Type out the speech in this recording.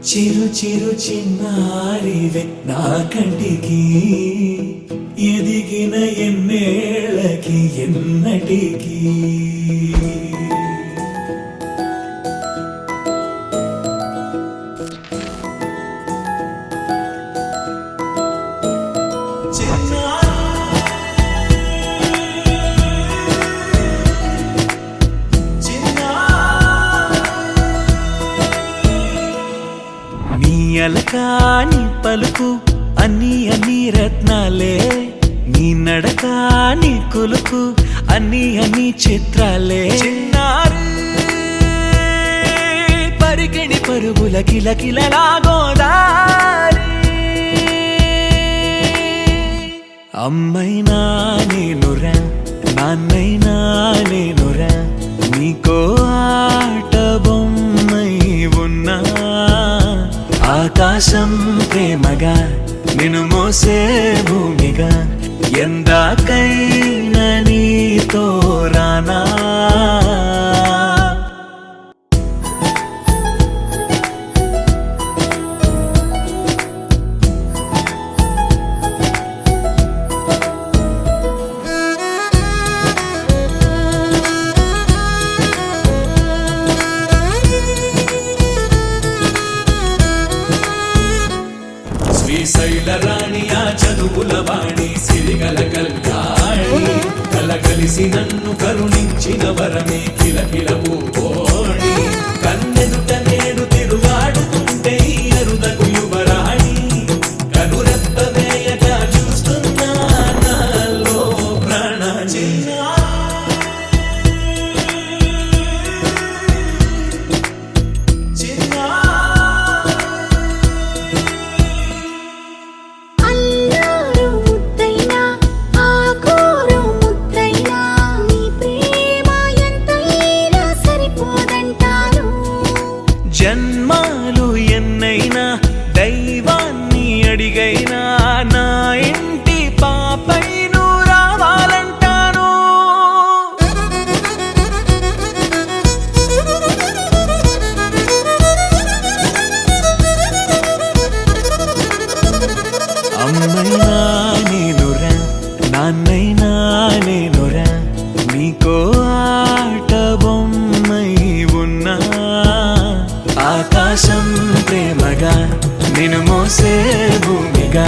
చిరు చిరు చిన్నారివే నా కంటికి ఎదిగిన ఎన్నేళ్ళకి ఎన్నటికి అలకాని పలుకు అన్ని అన్ని రత్నాలే నీ నడకాని కులుకు అన్ని అన్ని చిత్రాలే చిన్నారు పరికిణి పరుగుల కిలకిలలాగోదారి అమ్మైనా నేనురా నాన్నైనా నేనురా నీకో ఆట బొమ్మై ఉన్నా ఆకాశం ప్రేమగా నిన్ను మోసే భూమిగా ఎందాకైనా నీతో రానా శ్రీశైల రాణి ఆ చదువుల వాణి సిరిగల కల్యాణి కలగలిసి నన్ను కరుణించిన వరమే కిలకిల పూకోణి కన్నెదుట నేడు తిరుగాడుతుంటే అరుదకు యువరాణి కనురెప్ప వేయగా చూస్తున్నా నాలో ప్రాణ జన్మాలు ఎన్నైనా దైవాన్ని అడిగైనా నా ఇంటి పాపై నువ్వు రావాలంటాను అమ్మైనా నేనురా నాన్నైనా నేనురా నీకో ఆట బొమ్మై ఉన్నా ఆకాశం ప్రేమగా నిన్ను మోసే భూమిగా